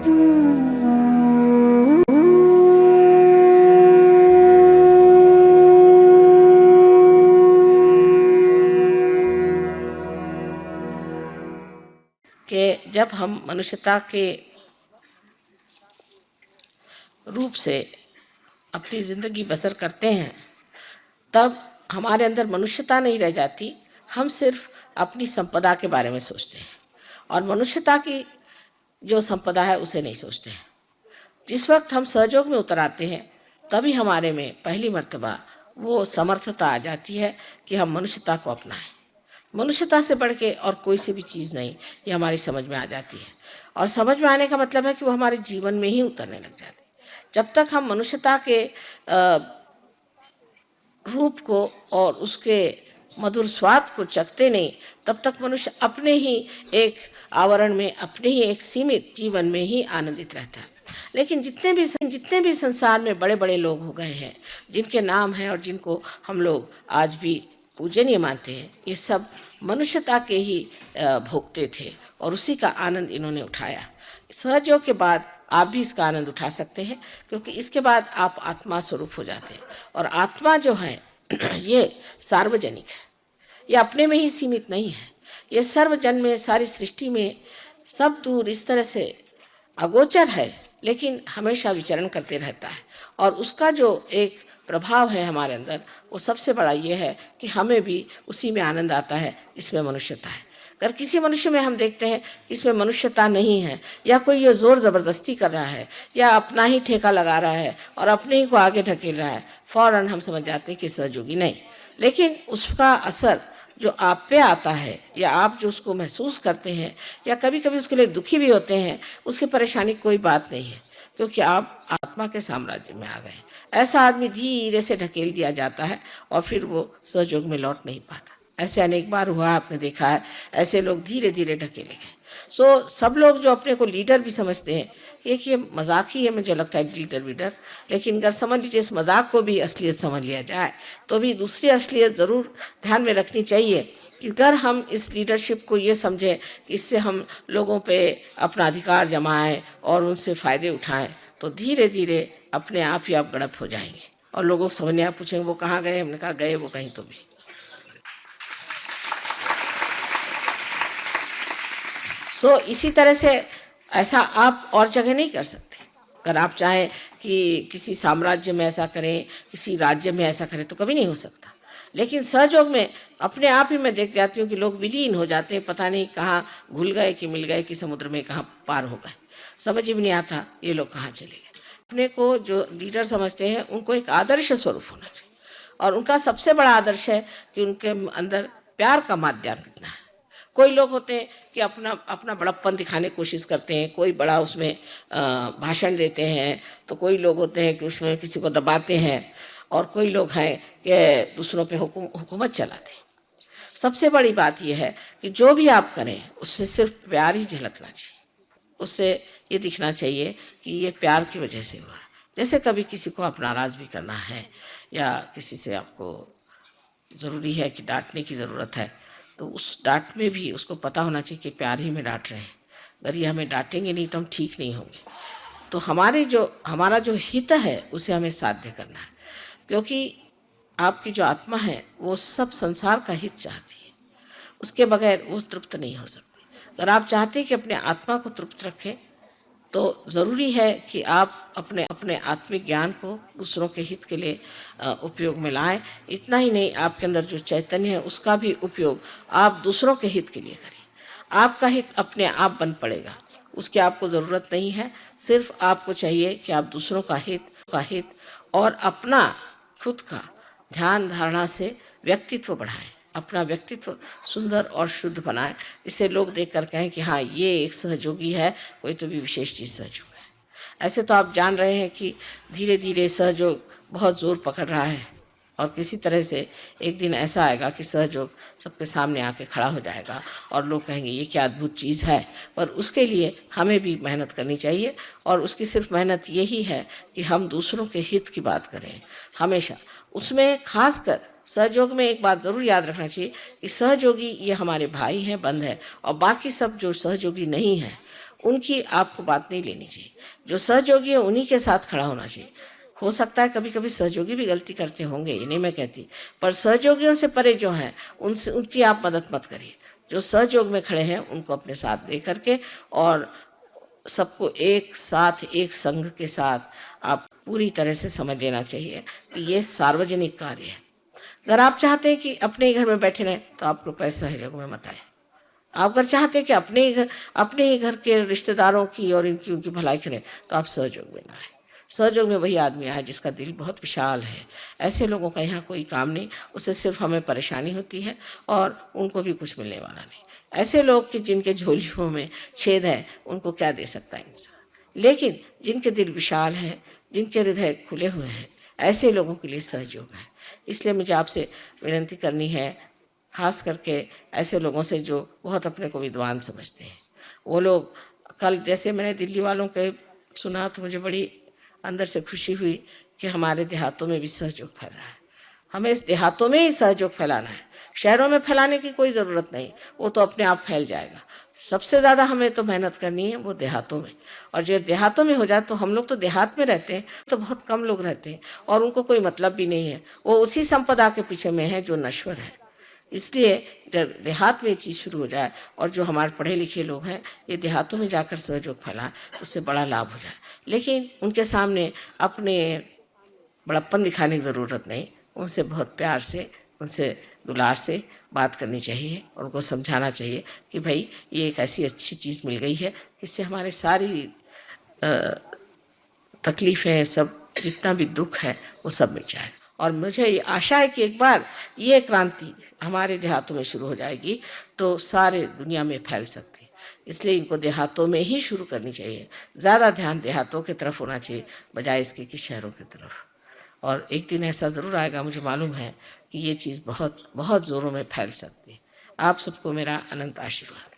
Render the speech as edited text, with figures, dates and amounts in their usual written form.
कि जब हम मनुष्यता के रूप से अपनी ज़िंदगी बसर करते हैं, तब हमारे अंदर मनुष्यता नहीं रह जाती। हम सिर्फ अपनी संपदा के बारे में सोचते हैं और मनुष्यता की जो संपदा है उसे नहीं सोचते हैं। जिस वक्त हम सहयोग में उतर आते हैं, तभी हमारे में पहली मर्तबा वो समर्थता आ जाती है कि हम मनुष्यता को अपनाएं। मनुष्यता से बढ़ के और कोई सी भी चीज़ नहीं, ये हमारी समझ में आ जाती है। और समझ में आने का मतलब है कि वो हमारे जीवन में ही उतरने लग जाती है। जब तक हम मनुष्यता के रूप को और उसके मधुर स्वाद को चखते नहीं, तब तक मनुष्य अपने ही एक आवरण में, अपने ही एक सीमित जीवन में ही आनंदित रहता है। लेकिन जितने भी संसार में बड़े बड़े लोग हो गए हैं, जिनके नाम हैं और जिनको हम लोग आज भी पूजनीय मानते हैं, ये सब मनुष्यता के ही भोगते थे और उसी का आनंद इन्होंने उठाया। सहयोग के बाद आप भी इसका आनंद उठा सकते हैं, क्योंकि इसके बाद आप आत्मा स्वरूप हो जाते हैं। और आत्मा जो है ये सार्वजनिक है, ये अपने में ही सीमित नहीं है, ये सर्वजन में, सारी सृष्टि में सब दूर इस तरह से अगोचर है, लेकिन हमेशा विचरण करते रहता है। और उसका जो एक प्रभाव है हमारे अंदर, वो सबसे बड़ा ये है कि हमें भी उसी में आनंद आता है जिसमें मनुष्यता है। अगर किसी मनुष्य में हम देखते हैं कि इसमें मनुष्यता नहीं है, या कोई ये ज़ोर ज़बरदस्ती कर रहा है, या अपना ही ठेका लगा रहा है और अपने ही को आगे ढकेल रहा है, फ़ौरन हम समझ जाते हैं कि सहयोगी नहीं। लेकिन उसका असर जो आप पे आता है, या आप जो उसको महसूस करते हैं, या कभी कभी उसके लिए दुखी भी होते हैं, उसकी परेशानी कोई बात नहीं है, क्योंकि आप आत्मा के साम्राज्य में आ गए। ऐसा आदमी धीरे से ढकेल दिया जाता है और फिर वो सहयोग में लौट नहीं पाता। ऐसे अनेक बार हुआ, आपने देखा है, ऐसे लोग धीरे धीरे ढकेले गए। सब लोग जो अपने को लीडर भी समझते हैं, एक ये मजाक ही है मुझे लगता है, लीडर वीडर। लेकिन अगर समझ लीजिए इस मजाक को भी असलियत समझ लिया जाए, तो भी दूसरी असलियत ज़रूर ध्यान में रखनी चाहिए कि अगर हम इस लीडरशिप को ये समझें कि इससे हम लोगों पे अपना अधिकार जमाएं और उनसे फ़ायदे उठाएं, तो धीरे धीरे अपने आप ही आप गड़प हो जाएंगे और लोगों को समझने, आप पूछेंगे वो कहाँ गए, हमने कहा गए वो कहीं तो भी। इसी तरह से ऐसा आप और जगह नहीं कर सकते। अगर आप चाहें कि किसी साम्राज्य में ऐसा करें, किसी राज्य में ऐसा करें, तो कभी नहीं हो सकता। लेकिन सहयोग में अपने आप ही मैं देख जाती हूँ कि लोग विलीन हो जाते हैं, पता नहीं कहाँ घुल गए कि मिल गए कि समुद्र में कहाँ पार हो गए, समझ ही नहीं आता ये लोग कहाँ चले गए। अपने को जो लीडर समझते हैं, उनको एक आदर्श स्वरूप होना चाहिए, और उनका सबसे बड़ा आदर्श है कि उनके अंदर प्यार का माध्यम कितना है। कोई लोग होते हैं कि अपना अपना बड़प्पन दिखाने की कोशिश करते हैं, कोई बड़ा उसमें भाषण देते हैं, तो कोई लोग होते हैं कि उसमें किसी को दबाते हैं, और कोई लोग हैं कि दूसरों पे हुकूमत चलाते हैं। सबसे बड़ी बात यह है कि जो भी आप करें उससे सिर्फ प्यार ही झलकना चाहिए, उससे ये दिखना चाहिए कि ये प्यार की वजह से हुआ। जैसे कभी किसी को आप नाराज़ भी करना है, या किसी से आपको ज़रूरी है कि डांटने की ज़रूरत है, तो उस डांट में भी उसको पता होना चाहिए कि प्यार ही में डांट रहे हैं। अगर ये हमें डांटेंगे नहीं तो हम ठीक नहीं होंगे। तो हमारा जो हित है उसे हमें साध्य करना है, क्योंकि आपकी जो आत्मा है वो सब संसार का हित चाहती है, उसके बगैर वो तृप्त नहीं हो सकती। अगर आप चाहते हैं कि अपने आत्मा को तृप्त रखें, तो ज़रूरी है कि आप अपने अपने आत्मिक ज्ञान को दूसरों के हित के लिए उपयोग में लाएं। इतना ही नहीं, आपके अंदर जो चैतन्य है उसका भी उपयोग आप दूसरों के हित के लिए करें। आपका हित अपने आप बन पड़ेगा, उसकी आपको ज़रूरत नहीं है। सिर्फ आपको चाहिए कि आप दूसरों का हित और अपना खुद का ध्यान धारणा से व्यक्तित्व बढ़ाएं, अपना व्यक्तित्व सुंदर और शुद्ध बनाएं। इसे लोग देख कर कहें कि हाँ, ये एक सहयोगी है, कोई तो भी विशेष चीज़ सहयोग है। ऐसे तो आप जान रहे हैं कि धीरे धीरे सहयोग बहुत ज़ोर पकड़ रहा है, और किसी तरह से एक दिन ऐसा आएगा कि सहयोग सबके सामने आके खड़ा हो जाएगा और लोग कहेंगे ये क्या अद्भुत चीज़ है। पर उसके लिए हमें भी मेहनत करनी चाहिए, और उसकी सिर्फ मेहनत यही है कि हम दूसरों के हित की बात करें हमेशा। उसमें खासकर सहयोग में एक बात ज़रूर याद रखना चाहिए कि सहयोगी ये हमारे भाई हैं, बंद है, और बाकी सब जो सहयोगी नहीं हैं उनकी आपको बात नहीं लेनी चाहिए। जो सहयोगी है उन्हीं के साथ खड़ा होना चाहिए। हो सकता है कभी कभी सहयोगी भी गलती करते होंगे, ये नहीं मैं कहती, पर सहयोगियों से परे जो हैं उनसे उनकी आप मदद मत करिए। जो सहयोग में खड़े हैं उनको अपने साथ ले करके और सबको एक साथ एक संघ के साथ आप पूरी तरह से समझ लेना चाहिए कि ये सार्वजनिक कार्य है। अगर आप चाहते हैं कि अपने ही घर में बैठे रहें तो आप रुपये सहयोग में मत आए। आप अगर चाहते हैं कि अपने ही घर के रिश्तेदारों की और इनकी उनकी भलाई करें तो आप सहयोग में ना आए। सहयोग में वही आदमी आए जिसका दिल बहुत विशाल है। ऐसे लोगों का यहाँ कोई काम नहीं, उससे सिर्फ हमें परेशानी होती है और उनको भी कुछ मिलने वाला नहीं। ऐसे लोग कि जिनके झोलियों में छेद है उनको क्या दे सकता है इंसान, लेकिन जिनके दिल विशाल हैं, जिनके हृदय खुले हुए हैं, ऐसे लोगों के लिए सहयोग है। इसलिए मुझे आपसे विनती करनी है, खास करके ऐसे लोगों से जो बहुत अपने को विद्वान समझते हैं। वो लोग कल जैसे मैंने दिल्ली वालों के सुना तो मुझे बड़ी अंदर से खुशी हुई कि हमारे देहातों में भी सहयोग फैल रहा है। हमें इस देहातों में ही सहयोग फैलाना है, शहरों में फैलाने की कोई ज़रूरत नहीं, वो तो अपने आप फैल जाएगा। सबसे ज़्यादा हमें तो मेहनत करनी है वो देहातों में, और जो देहातों में हो जाए तो हम लोग तो देहात में रहते हैं तो बहुत कम लोग रहते हैं और उनको कोई मतलब भी नहीं है, वो उसी संपदा के पीछे में है जो नश्वर है। इसलिए जब देहात में ये चीज़ शुरू हो जाए और जो हमारे पढ़े लिखे लोग हैं ये देहातों में जाकर सहयोग फैलाएं तो उससे बड़ा लाभ हो जाए। लेकिन उनके सामने अपने बड़प्पन दिखाने की ज़रूरत नहीं, उनसे बहुत प्यार से, उनसे दुलार से बात करनी चाहिए और उनको समझाना चाहिए कि भाई ये एक ऐसी अच्छी चीज़ मिल गई है, इससे हमारे सारी तकलीफ़ें, सब जितना भी दुख है वो सब मिट जाए। और मुझे ये आशा है कि एक बार ये क्रांति हमारे देहातों में शुरू हो जाएगी तो सारे दुनिया में फैल सकती है। इसलिए इनको देहातों में ही शुरू करनी चाहिए, ज़्यादा ध्यान देहातों की तरफ होना चाहिए बजाय इसके कि शहरों की तरफ। और एक दिन ऐसा ज़रूर आएगा, मुझे मालूम है कि ये चीज़ बहुत बहुत ज़ोरों में फैल सकती है। आप सबको मेरा अनंत आशीर्वाद।